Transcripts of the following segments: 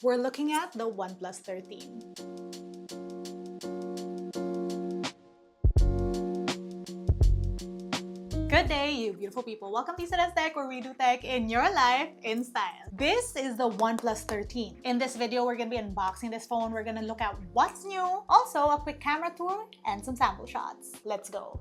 We're looking at the OnePlus 13. Good day, you beautiful people. Welcome to LAZADA's Tech, where we do tech in your life in style. This is the OnePlus 13. In this video, we're going to be unboxing this phone. We're going to look at what's new, also a quick camera tour, and some sample shots. Let's go.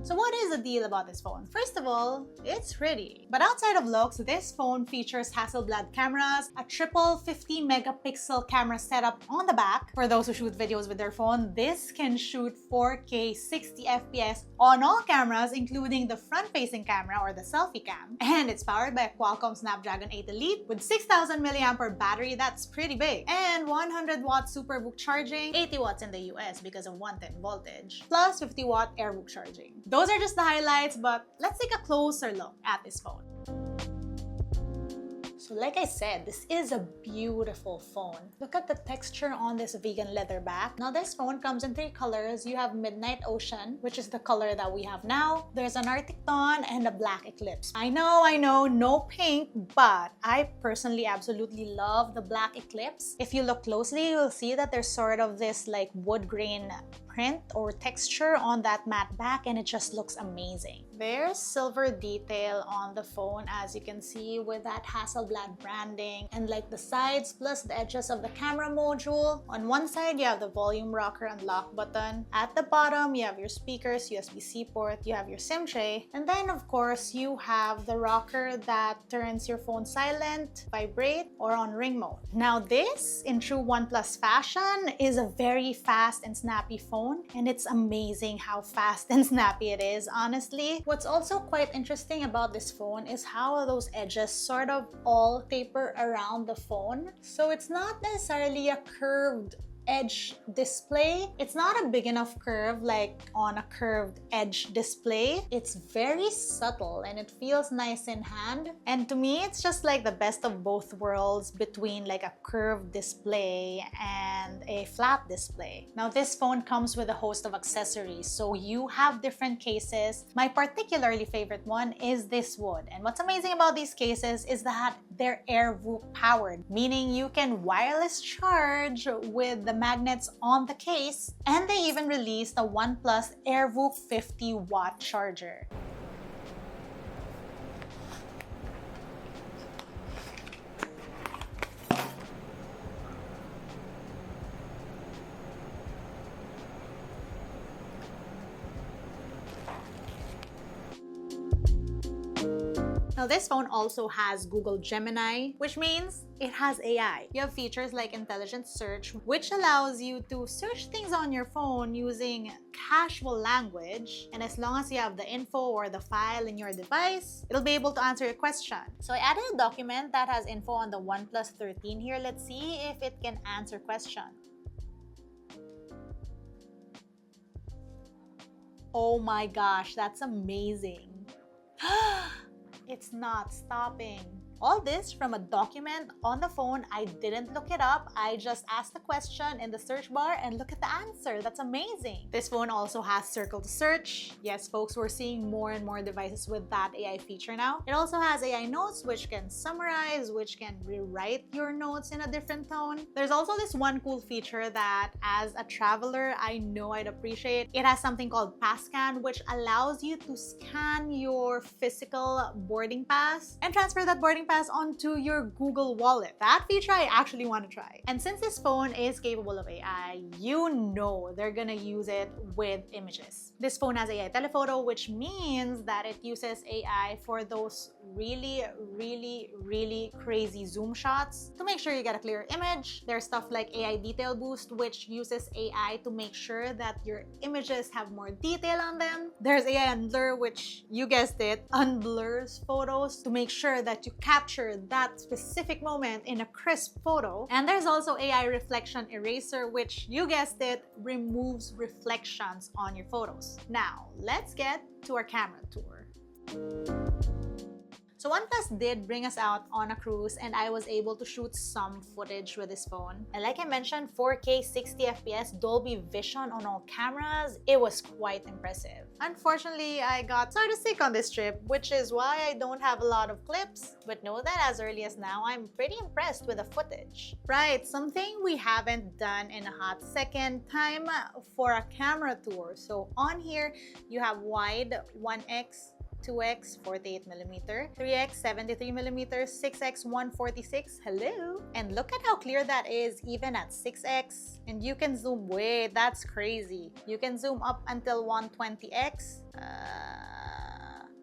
So what is the deal about this phone? First of all, it's pretty. But outside of looks, this phone features Hasselblad cameras, a triple 50 megapixel camera setup on the back. For those who shoot videos with their phone, this can shoot 4K 60 FPS on all cameras, including the front-facing camera or the selfie cam. And it's powered by a Qualcomm Snapdragon 8 Elite with 6,000 mAh battery. That's pretty big. And 100 watt SuperVOOC charging, 80 watts in the US because of 110 voltage, plus 50 watt AirVOOC charging. Those are just the highlights, but let's take a closer look at this phone. So like I said, this is a beautiful phone. Look at the texture on this vegan leather back. Now this phone comes in 3 colors. You have Midnight Ocean, which is the color that we have now. There's an Arctic Dawn and a Black Eclipse. I know, no pink, but I personally absolutely love the Black Eclipse. If you look closely, you'll see that there's sort of this like wood grain print or texture on that matte back, and it just looks amazing. There's silver detail on the phone, as you can see, with that Hasselblad branding, and like the sides plus the edges of the camera module. On one side, you have the volume rocker and lock button. At the bottom, you have your speakers, USB-C port, you have your SIM tray, and then of course, you have the rocker that turns your phone silent, vibrate, or on ring mode. Now this, in true OnePlus fashion, is a very fast and snappy phone, and it's amazing how fast and snappy it is, honestly. What's also quite interesting about this phone is how those edges sort of all taper around the phone. So it's not necessarily a curved edge display. It's not a big enough curve like on a curved edge display. It's very subtle and it feels nice in hand. And to me, it's just like the best of both worlds between like a curved display and a flat display. Now this phone comes with a host of accessories, so you have different cases. My particularly favorite one is this wood. And what's amazing about these cases is that they're AirVOOC powered, meaning you can wireless charge with the magnets on the case, and they even released a OnePlus AirVOOC 50 watt charger. Now this phone also has Google Gemini, which means it has AI. You have features like intelligent search, which allows you to search things on your phone using casual language. And as long as you have the info or the file in your device, it'll be able to answer your question. So I added a document that has info on the OnePlus 13 here. Let's see if it can answer questions. Oh my gosh, that's amazing. It's not stopping. All this from a document on the phone. I didn't look it up. I just asked the question in the search bar and look at the answer. That's amazing. This phone also has circle to search. Yes, folks, we're seeing more and more devices with that AI feature now. It also has AI notes, which can summarize, which can rewrite your notes in a different tone. There's also this one cool feature that as a traveler, I know I'd appreciate. It has something called PassScan, which allows you to scan your physical boarding pass and transfer that boarding pass onto your Google Wallet. That feature I actually want to try. And since this phone is capable of AI, you know they're gonna use it with images. This phone has AI telephoto, which means that it uses AI for those really crazy zoom shots to make sure you get a clear image. There's stuff like AI detail boost, which uses AI to make sure that your images have more detail on them. There's AI unblur, which, you guessed it, unblurs photos to make sure that you capture that specific moment in a crisp photo. And there's also AI reflection eraser, which, you guessed it, removes reflections on your photos. Now, let's get to our camera tour. So OnePlus did bring us out on a cruise, and I was able to shoot some footage with this phone. And like I mentioned, 4K 60 FPS Dolby Vision on all cameras, it was quite impressive. Unfortunately, I got sort of sick on this trip, which is why I don't have a lot of clips. But know that as early as now, I'm pretty impressed with the footage. Right, something we haven't done in a hot second, time for a camera tour. So on here, you have wide 1x, 2x 48mm, 3x 73mm, 6x 146. Hello! And look at how clear that is even at 6x. And you can zoom way, that's crazy. You can zoom up until 120x.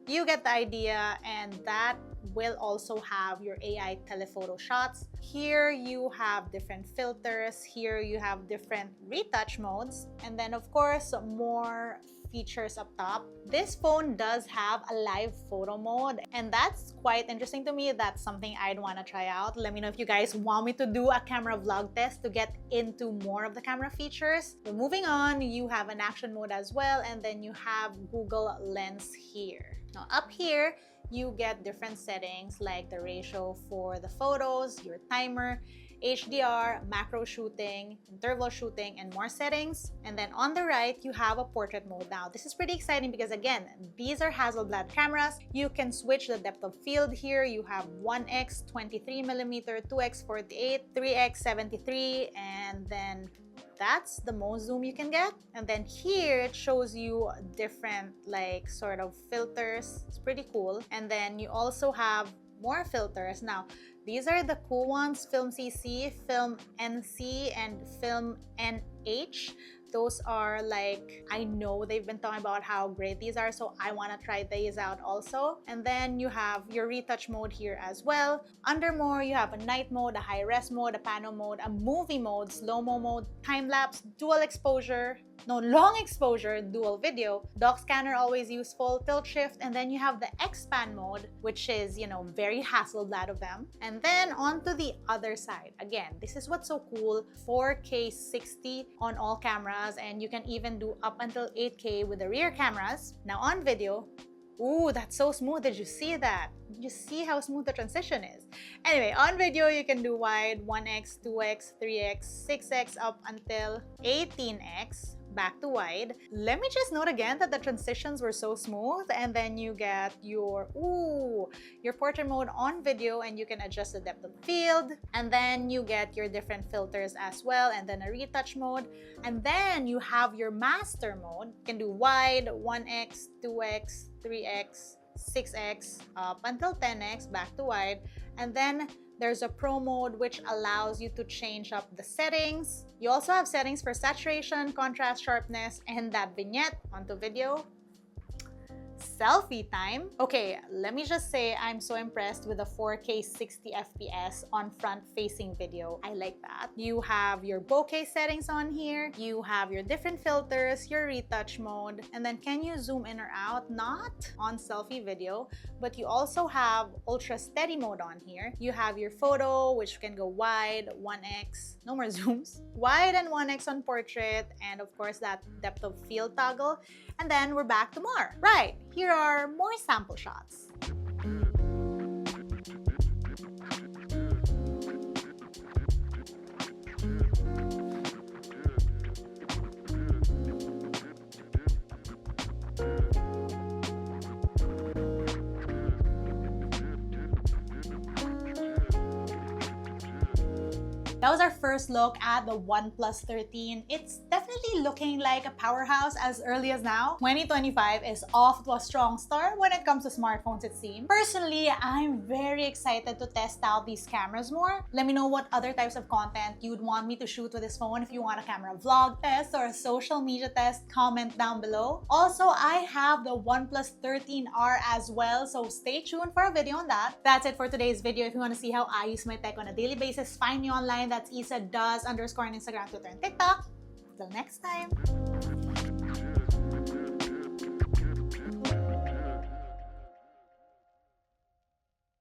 You get the idea, and that will also have your AI telephoto shots. Here you have different filters, here you have different retouch modes, and then of course more features up top. This phone does have a live photo mode, and that's quite interesting to me. That's something I'd want to try out. Let me know if you guys want me to do a camera vlog test to get into more of the camera features. But moving on, you have an action mode as well, and then you have Google Lens here. Now up here, you get different settings like the ratio for the photos, your timer, HDR, macro shooting, interval shooting, and more settings. And then on the right, you have a portrait mode. Now, this is pretty exciting because again, these are Hasselblad cameras. You can switch the depth of field here. You have 1x 23mm, 2x 48, 3x 73, and then that's the most zoom you can get. And then here it shows you different like sort of filters. It's pretty cool. And then you also have more filters. Now, these are the cool ones: Film CC, Film NC, and Film NH. Those are like, I know they've been talking about how great these are, so I want to try these out also. And then you have your retouch mode here as well. Under more, you have a night mode, a high res mode, a pano mode, a movie mode, slow-mo mode, time-lapse, dual exposure, no, long exposure, dual video, dock scanner, always useful, tilt shift, and then you have the expand mode, which is, you know, very Hasselblad of them. And then onto the other side. Again, this is what's so cool: 4K 60 on all cameras, and you can even do up until 8K with the rear cameras. Now on video, ooh, that's so smooth. Did you see that? Did you see how smooth the transition is? Anyway, on video, you can do wide 1x, 2x, 3x, 6x up until 18x. Back to wide. Let me just note again that the transitions were so smooth. And then you get your portrait mode on video, and you can adjust the depth of field. And then you get your different filters as well, and then a retouch mode. And then you have your master mode. You can do wide, 1x, 2x, 3x, 6x, up until 10x, back to wide. And then there's a pro mode, which allows you to change up the settings. You also have settings for saturation, contrast, sharpness, and that vignette. Onto video. Selfie time. Okay, let me just say I'm so impressed with the 4K 60 FPS on front-facing video. I like that. You have your bokeh settings on here. You have your different filters, your retouch mode, and then can you zoom in or out? Not on selfie video, but you also have ultra steady mode on here. You have your photo, which can go wide, 1x, no more zooms, wide and 1x on portrait, and of course that depth of field toggle. And then we're back to more. Right, here are more sample shots. That was our first look at the OnePlus 13. It's definitely finally looking like a powerhouse as early as now. 2025 is off to a strong start when it comes to smartphones, it seems. Personally, I'm very excited to test out these cameras more. Let me know what other types of content you'd want me to shoot with this phone. If you want a camera vlog test or a social media test, comment down below. Also, I have the OnePlus 13R as well, so stay tuned for a video on that. That's it for today's video. If you want to see how I use my tech on a daily basis, find me online. That's ISA_does_ on Instagram, Twitter, and TikTok. Till next time.